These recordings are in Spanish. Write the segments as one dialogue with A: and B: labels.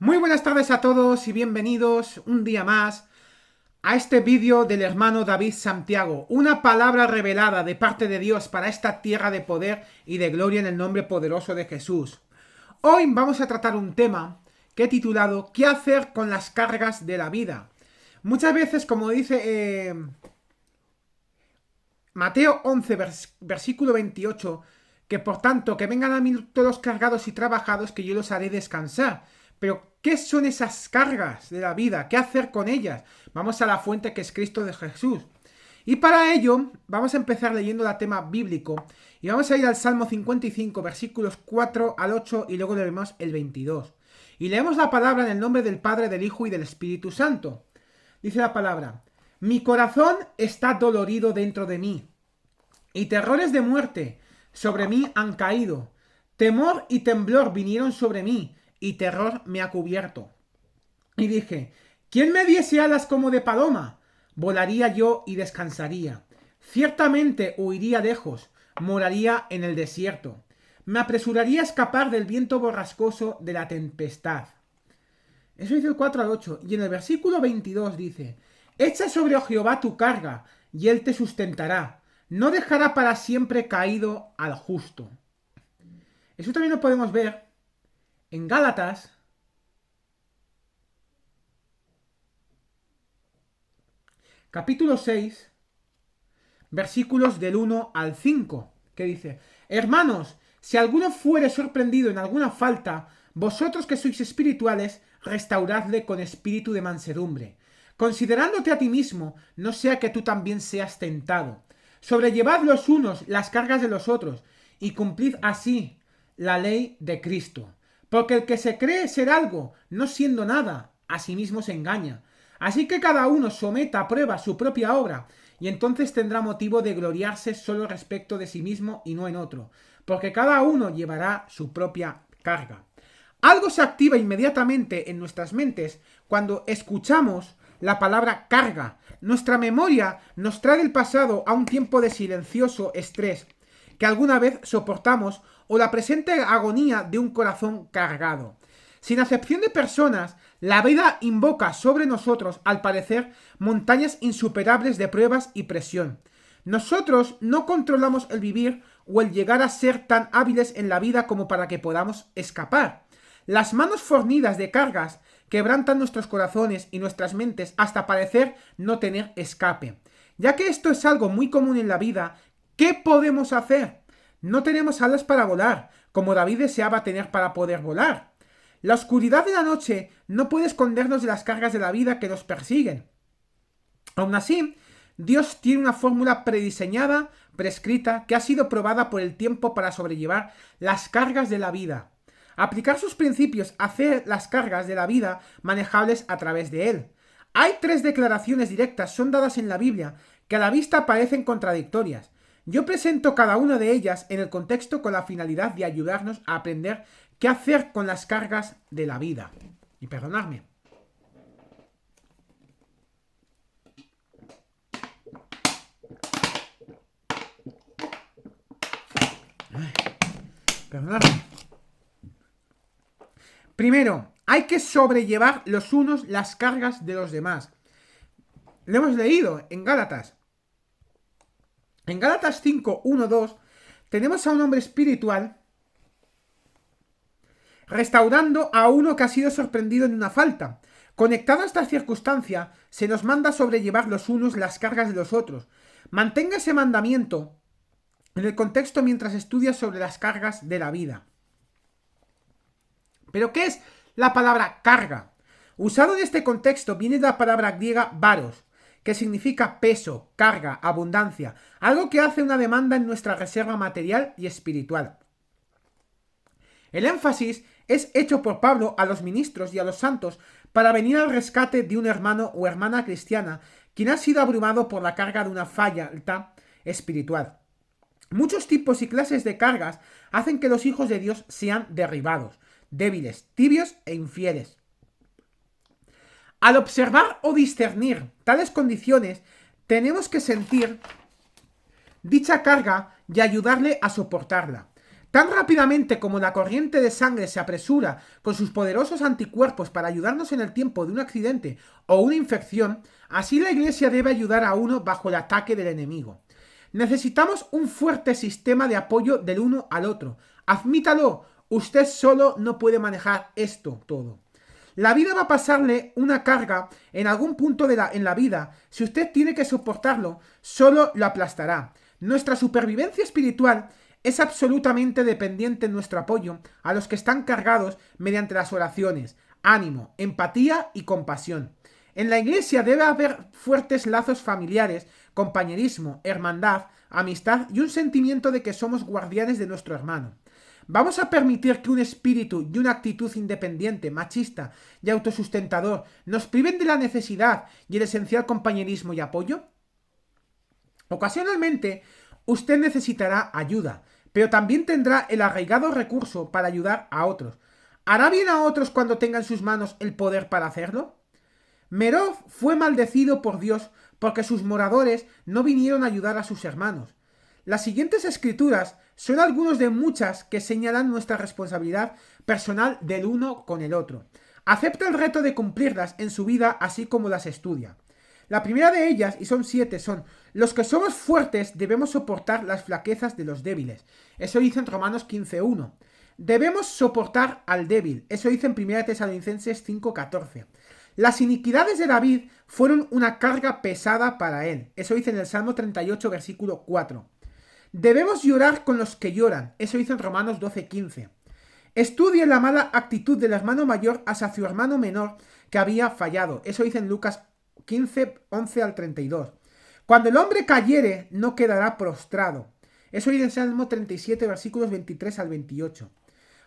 A: Muy buenas tardes a todos y bienvenidos un día más a este vídeo del hermano David Santiago. Una palabra revelada de parte de Dios para esta tierra de poder y de gloria en el nombre poderoso de Jesús. Hoy vamos a tratar un tema que he titulado ¿Qué hacer con las cargas de la vida? Muchas veces, como dice Mateo 11, versículo 28, que por tanto que vengan a mí todos cargados y trabajados, que yo los haré descansar. Pero, ¿qué son esas cargas de la vida? ¿Qué hacer con ellas? Vamos a la fuente que es Cristo de Jesús. Y para ello, vamos a empezar leyendo el tema bíblico. Y vamos a ir al Salmo 55, versículos 4 al 8, y luego leemos el 22. Y leemos la palabra en el nombre del Padre, del Hijo y del Espíritu Santo. Dice la palabra: mi corazón está dolorido dentro de mí, y terrores de muerte sobre mí han caído. Temor y temblor vinieron sobre mí, y terror me ha cubierto. Y dije: ¿quién me diese alas como de paloma? Volaría yo y descansaría. Ciertamente huiría lejos, moraría en el desierto. Me apresuraría a escapar del viento borrascoso de la tempestad. Eso dice el 4 al 8. Y en el versículo 22 dice: echa sobre Jehová tu carga, y él te sustentará. No dejará para siempre caído al justo. Eso también lo podemos ver en Gálatas, capítulo 6, versículos del 1 al 5, que dice: hermanos, si alguno fuere sorprendido en alguna falta, vosotros que sois espirituales, restauradle con espíritu de mansedumbre, considerándote a ti mismo, no sea que tú también seas tentado. Sobrellevad los unos las cargas de los otros, y cumplid así la ley de Cristo. Porque el que se cree ser algo, no siendo nada, a sí mismo se engaña. Así que cada uno someta a prueba su propia obra, y entonces tendrá motivo de gloriarse solo respecto de sí mismo y no en otro, porque cada uno llevará su propia carga. Algo se activa inmediatamente en nuestras mentes cuando escuchamos la palabra carga. Nuestra memoria nos trae del pasado a un tiempo de silencioso estrés que alguna vez soportamos, o la presente agonía de un corazón cargado. Sin acepción de personas, la vida invoca sobre nosotros, al parecer, montañas insuperables de pruebas y presión. Nosotros no controlamos el vivir o el llegar a ser tan hábiles en la vida como para que podamos escapar. Las manos fornidas de cargas quebrantan nuestros corazones y nuestras mentes hasta parecer no tener escape. Ya que esto es algo muy común en la vida, ¿qué podemos hacer? No tenemos alas para volar, como David deseaba tener para poder volar. La oscuridad de la noche no puede escondernos de las cargas de la vida que nos persiguen. Aún así, Dios tiene una fórmula prediseñada, prescrita, que ha sido probada por el tiempo para sobrellevar las cargas de la vida. Aplicar sus principios hace las cargas de la vida manejables a través de él. Hay 3 declaraciones directas, son dadas en la Biblia, que a la vista parecen contradictorias. Yo presento cada una de ellas en el contexto con la finalidad de ayudarnos a aprender qué hacer con las cargas de la vida. Y perdonadme. Perdonadme. Primero, hay que sobrellevar los unos las cargas de los demás. Lo hemos leído en Gálatas. En Gálatas 5, 1, 2, tenemos a un hombre espiritual restaurando a uno que ha sido sorprendido en una falta. Conectado a esta circunstancia, se nos manda sobrellevar los unos las cargas de los otros. Mantenga ese mandamiento en el contexto mientras estudia sobre las cargas de la vida. ¿Pero qué es la palabra carga? Usado en este contexto viene de la palabra griega varos, que significa peso, carga, abundancia, algo que hace una demanda en nuestra reserva material y espiritual. El énfasis es hecho por Pablo a los ministros y a los santos para venir al rescate de un hermano o hermana cristiana quien ha sido abrumado por la carga de una falta espiritual. Muchos tipos y clases de cargas hacen que los hijos de Dios sean derribados, débiles, tibios e infieles. Al observar o discernir tales condiciones, tenemos que sentir dicha carga y ayudarle a soportarla. Tan rápidamente como la corriente de sangre se apresura con sus poderosos anticuerpos para ayudarnos en el tiempo de un accidente o una infección, así la Iglesia debe ayudar a uno bajo el ataque del enemigo. Necesitamos un fuerte sistema de apoyo del uno al otro. Admítalo, usted solo no puede manejar esto todo. La vida va a pasarle una carga en algún punto en la vida. Si usted tiene que soportarlo, solo lo aplastará. Nuestra supervivencia espiritual es absolutamente dependiente en nuestro apoyo a los que están cargados mediante las oraciones, ánimo, empatía y compasión. En la Iglesia debe haber fuertes lazos familiares, compañerismo, hermandad, amistad y un sentimiento de que somos guardianes de nuestro hermano. ¿Vamos a permitir que un espíritu y una actitud independiente, machista y autosustentador nos priven de la necesidad y el esencial compañerismo y apoyo? Ocasionalmente, usted necesitará ayuda, pero también tendrá el arraigado recurso para ayudar a otros. ¿Hará bien a otros cuando tenga en sus manos el poder para hacerlo? Merov fue maldecido por Dios porque sus moradores no vinieron a ayudar a sus hermanos. Las siguientes escrituras son algunos de muchas que señalan nuestra responsabilidad personal del uno con el otro. Acepta el reto de cumplirlas en su vida así como las estudia. La primera de ellas, y son 7, son: los que somos fuertes debemos soportar las flaquezas de los débiles. Eso dice en Romanos 15:1. Debemos soportar al débil. Eso dice en 1 Tesalonicenses 5:14. Las iniquidades de David fueron una carga pesada para él. Eso dice en el Salmo 38, versículo 4. Debemos llorar con los que lloran. Eso dice en Romanos 12:15. Estudie la mala actitud del hermano mayor hacia su hermano menor que había fallado. Eso dice en Lucas 15, 11 al 32. Cuando el hombre cayere, no quedará prostrado. Eso dice en Salmo 37, versículos 23 al 28.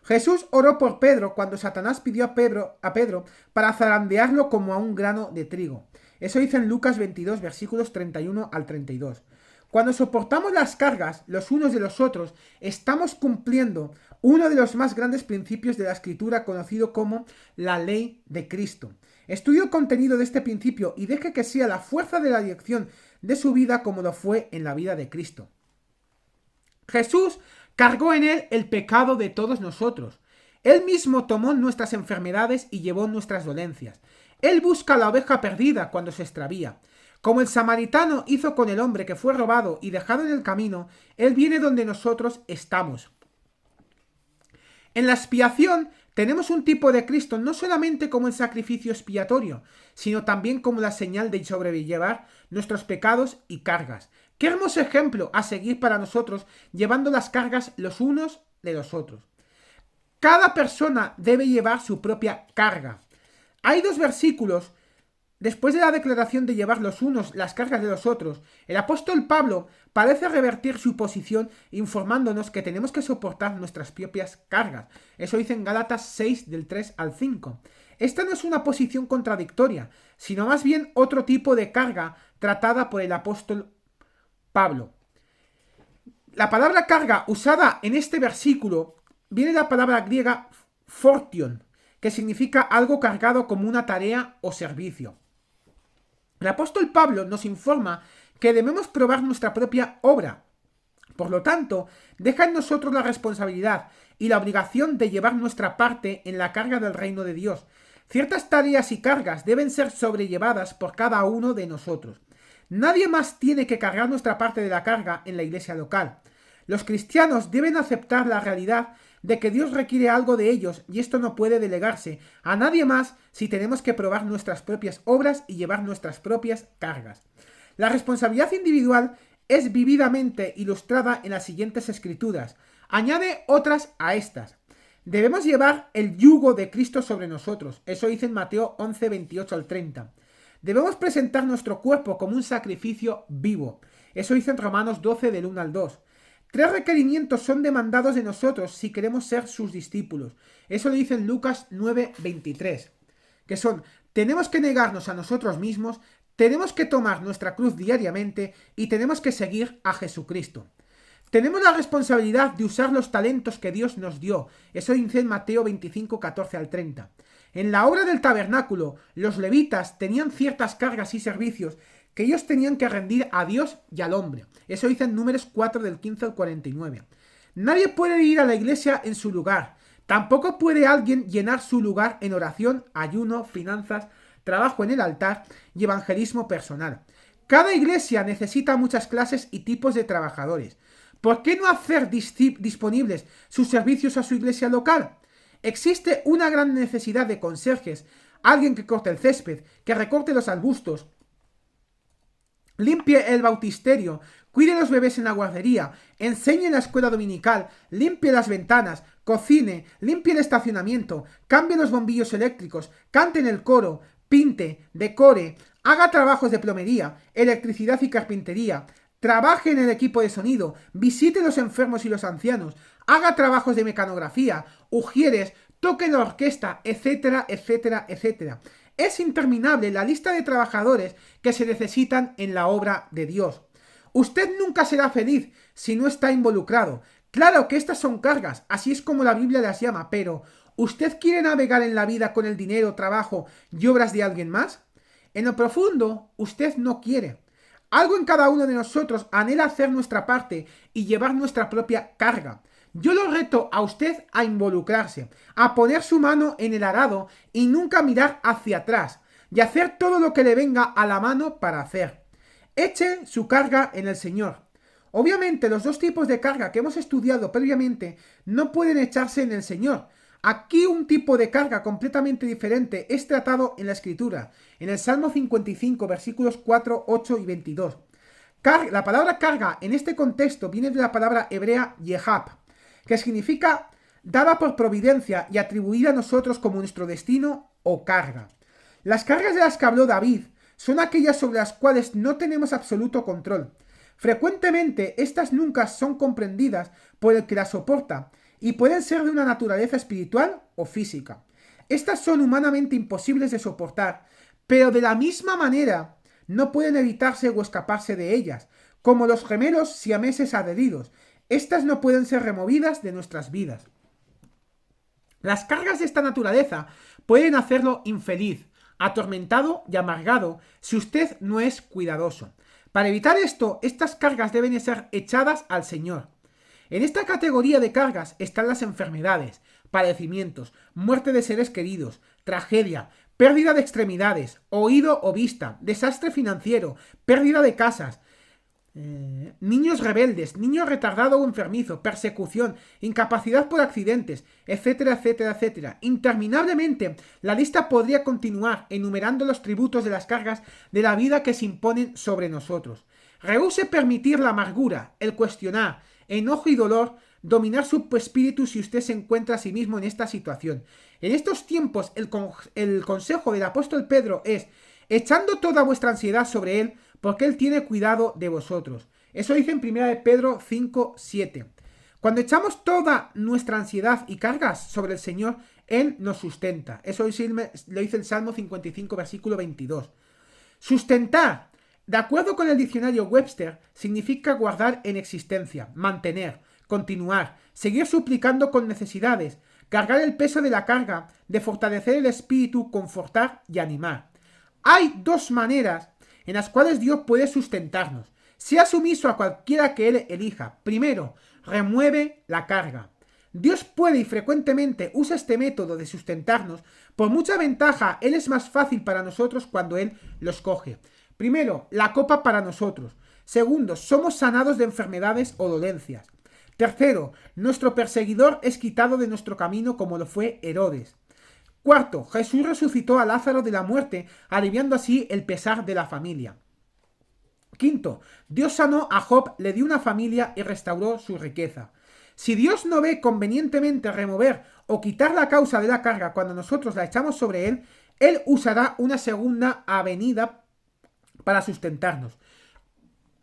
A: Jesús oró por Pedro cuando Satanás pidió a Pedro para zarandearlo como a un grano de trigo. Eso dice en Lucas 22, versículos 31 al 32. Cuando soportamos las cargas los unos de los otros, estamos cumpliendo uno de los más grandes principios de la Escritura, conocido como la ley de Cristo. Estudie el contenido de este principio y deje que sea la fuerza de la dirección de su vida como lo fue en la vida de Cristo. Jesús cargó en él el pecado de todos nosotros. Él mismo tomó nuestras enfermedades y llevó nuestras dolencias. Él busca la oveja perdida cuando se extravía. Como el samaritano hizo con el hombre que fue robado y dejado en el camino, Él viene donde nosotros estamos. En la expiación tenemos un tipo de Cristo no solamente como el sacrificio expiatorio, sino también como la señal de sobrellevar nuestros pecados y cargas. Qué hermoso ejemplo a seguir para nosotros, llevando las cargas los unos de los otros. Cada persona debe llevar su propia carga. Hay 2 versículos. Después de la declaración de llevar los unos las cargas de los otros, el apóstol Pablo parece revertir su posición informándonos que tenemos que soportar nuestras propias cargas. Eso dice en Gálatas 6 del 3 al 5. Esta no es una posición contradictoria, sino más bien otro tipo de carga tratada por el apóstol Pablo. La palabra carga usada en este versículo viene de la palabra griega fortion, que significa algo cargado como una tarea o servicio. El apóstol Pablo nos informa que debemos probar nuestra propia obra. Por lo tanto, deja en nosotros la responsabilidad y la obligación de llevar nuestra parte en la carga del reino de Dios. Ciertas tareas y cargas deben ser sobrellevadas por cada uno de nosotros. Nadie más tiene que cargar nuestra parte de la carga en la iglesia local. Los cristianos deben aceptar la realidad de que Dios requiere algo de ellos y esto no puede delegarse a nadie más si tenemos que probar nuestras propias obras y llevar nuestras propias cargas. La responsabilidad individual es vividamente ilustrada en las siguientes escrituras. Añade otras a estas. Debemos llevar el yugo de Cristo sobre nosotros. Eso dice en Mateo 11, 28 al 30. Debemos presentar nuestro cuerpo como un sacrificio vivo. Eso dice en Romanos 12, del 1 al 2. 3 requerimientos son demandados de nosotros si queremos ser sus discípulos. Eso lo dice en Lucas 9, 23. Que son: tenemos que negarnos a nosotros mismos, tenemos que tomar nuestra cruz diariamente y tenemos que seguir a Jesucristo. Tenemos la responsabilidad de usar los talentos que Dios nos dio. Eso dice en Mateo 25, 14 al 30. En la obra del tabernáculo, los levitas tenían ciertas cargas y servicios que ellos tenían que rendir a Dios y al hombre. Eso dice en Números 4 del 15 al 49. Nadie puede ir a la iglesia en su lugar. Tampoco puede alguien llenar su lugar en oración, ayuno, finanzas, trabajo en el altar y evangelismo personal. Cada iglesia necesita muchas clases y tipos de trabajadores. ¿Por qué no hacer disponibles sus servicios a su iglesia local? Existe una gran necesidad de conserjes, alguien que corte el césped, que recorte los arbustos, limpie el bautisterio, cuide los bebés en la guardería, enseñe en la escuela dominical, limpie las ventanas, cocine, limpie el estacionamiento, cambie los bombillos eléctricos, cante en el coro, pinte, decore, haga trabajos de plomería, electricidad y carpintería, trabaje en el equipo de sonido, visite los enfermos y los ancianos, haga trabajos de mecanografía, ujieres, toque en la orquesta, etcétera, etcétera, etcétera. Es interminable la lista de trabajadores que se necesitan en la obra de Dios. Usted nunca será feliz si no está involucrado. Claro que estas son cargas, así es como la Biblia las llama, pero ¿usted quiere navegar en la vida con el dinero, trabajo y obras de alguien más? En lo profundo, usted no quiere. Algo en cada uno de nosotros anhela hacer nuestra parte y llevar nuestra propia carga. Yo lo reto a usted a involucrarse, a poner su mano en el arado y nunca mirar hacia atrás, y hacer todo lo que le venga a la mano para hacer. Eche su carga en el Señor. Obviamente los dos tipos de carga que hemos estudiado previamente no pueden echarse en el Señor. Aquí un tipo de carga completamente diferente es tratado en la Escritura, en el Salmo 55, versículos 4, 8 y 22. La palabra carga en este contexto viene de la palabra hebrea yehab, que significa dada por providencia y atribuida a nosotros como nuestro destino o carga. Las cargas de las que habló David son aquellas sobre las cuales no tenemos absoluto control. Frecuentemente estas nunca son comprendidas por el que las soporta y pueden ser de una naturaleza espiritual o física. Estas son humanamente imposibles de soportar, pero de la misma manera no pueden evitarse o escaparse de ellas, como los gemelos siameses adheridos. Estas no pueden ser removidas de nuestras vidas. Las cargas de esta naturaleza pueden hacerlo infeliz, atormentado y amargado si usted no es cuidadoso. Para evitar esto, estas cargas deben ser echadas al Señor. En esta categoría de cargas están las enfermedades, padecimientos, muerte de seres queridos, tragedia, pérdida de extremidades, oído o vista, desastre financiero, pérdida de casas, niños rebeldes, niño retardado o enfermizo, persecución, incapacidad por accidentes, etcétera, etcétera, etcétera. Interminablemente, la lista podría continuar enumerando los tributos de las cargas de la vida que se imponen sobre nosotros. Rehúse permitir la amargura, el cuestionar, enojo y dolor dominar su espíritu si usted se encuentra a sí mismo en esta situación. En estos tiempos, el consejo del apóstol Pedro es: echando toda vuestra ansiedad sobre él, porque él tiene cuidado de vosotros. Eso dice en 1 Pedro 5, 7. Cuando echamos toda nuestra ansiedad y cargas sobre el Señor, Él nos sustenta. Eso lo dice el Salmo 55, versículo 22. Sustentar, de acuerdo con el diccionario Webster, significa guardar en existencia, mantener, continuar, seguir suplicando con necesidades, cargar el peso de la carga, de fortalecer el espíritu, confortar y animar. Hay dos maneras en las cuales Dios puede sustentarnos. Sea sumiso a cualquiera que Él elija. Primero, remueve la carga. Dios puede y frecuentemente usa este método de sustentarnos. Por mucha ventaja, Él es más fácil para nosotros cuando Él lo escoge. Primero, la copa para nosotros. Segundo, somos sanados de enfermedades o dolencias. Tercero, nuestro perseguidor es quitado de nuestro camino como lo fue Herodes. Cuarto, Jesús resucitó a Lázaro de la muerte, aliviando así el pesar de la familia. Quinto, Dios sanó a Job, le dio una familia y restauró su riqueza. Si Dios no ve convenientemente remover o quitar la causa de la carga cuando nosotros la echamos sobre Él, Él usará una segunda avenida para sustentarnos.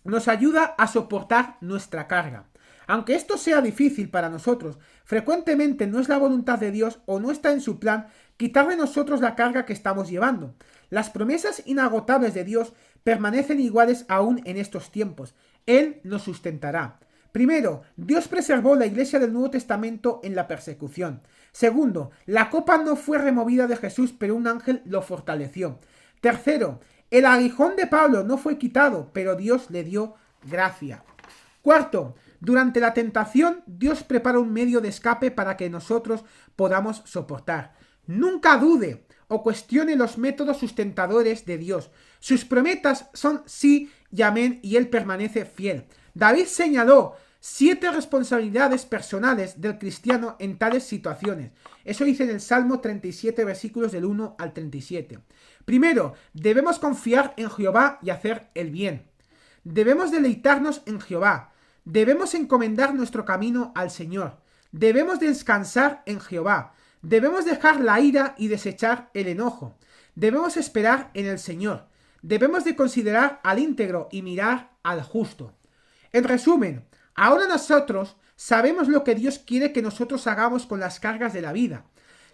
A: Nos ayuda a soportar nuestra carga. Aunque esto sea difícil para nosotros, frecuentemente no es la voluntad de Dios o no está en su plan quitar de nosotros la carga que estamos llevando. Las promesas inagotables de Dios permanecen iguales aún en estos tiempos. Él nos sustentará. Primero, Dios preservó la iglesia del Nuevo Testamento en la persecución. Segundo, la copa no fue removida de Jesús, pero un ángel lo fortaleció. Tercero, el aguijón de Pablo no fue quitado, pero Dios le dio gracia. Cuarto, Durante la tentación, Dios prepara un medio de escape para que nosotros podamos soportar. Nunca dude o cuestione los métodos sustentadores de Dios. Sus promesas son sí y amén, y Él permanece fiel. David señaló 7 responsabilidades personales del cristiano en tales situaciones. Eso dice en el Salmo 37, versículos del 1 al 37. Primero, debemos confiar en Jehová y hacer el bien. Debemos deleitarnos en Jehová. Debemos encomendar nuestro camino al Señor. Debemos descansar en Jehová. Debemos dejar la ira y desechar el enojo. Debemos esperar en el Señor. Debemos de considerar al íntegro y mirar al justo. En resumen, ahora nosotros sabemos lo que Dios quiere que nosotros hagamos con las cargas de la vida.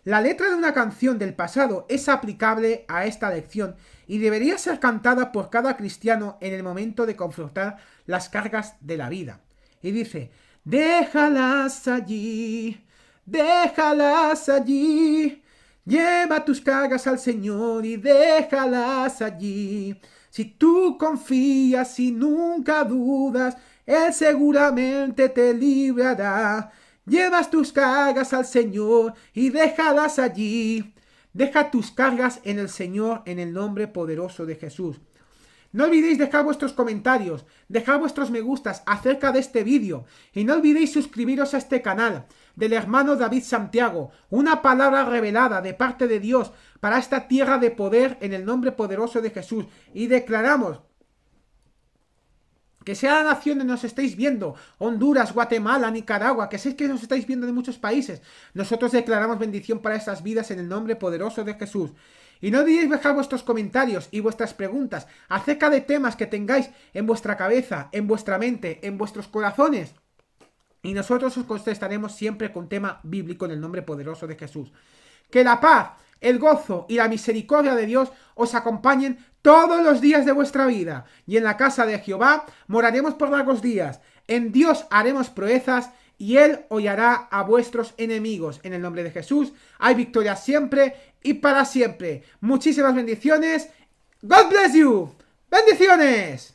A: La letra de una canción del pasado es aplicable a esta lección y debería ser cantada por cada cristiano en el momento de confrontar las cargas de la vida. Y dice: déjalas allí, déjalas allí, lleva tus cargas al Señor y déjalas allí. Si tú confías y nunca dudas, Él seguramente te librará. Llevas tus cargas al Señor y déjalas allí. Deja tus cargas en el Señor, en el nombre poderoso de Jesús. No olvidéis dejar vuestros comentarios, dejar vuestros me gustas acerca de este vídeo y no olvidéis suscribiros a este canal del hermano David Santiago, una palabra revelada de parte de Dios para esta tierra de poder en el nombre poderoso de Jesús. Y declaramos que sea la nación donde nos estáis viendo, Honduras, Guatemala, Nicaragua, que sé que nos estáis viendo de muchos países, nosotros declaramos bendición para estas vidas en el nombre poderoso de Jesús. Y no olvidéis dejar vuestros comentarios y vuestras preguntas acerca de temas que tengáis en vuestra cabeza, en vuestra mente, en vuestros corazones. Y nosotros os contestaremos siempre con tema bíblico en el nombre poderoso de Jesús. Que la paz, el gozo y la misericordia de Dios os acompañen todos los días de vuestra vida. Y en la casa de Jehová moraremos por largos días. En Dios haremos proezas y Él hollará a vuestros enemigos. En el nombre de Jesús hay victoria siempre y para siempre. Muchísimas bendiciones. God bless you. Bendiciones.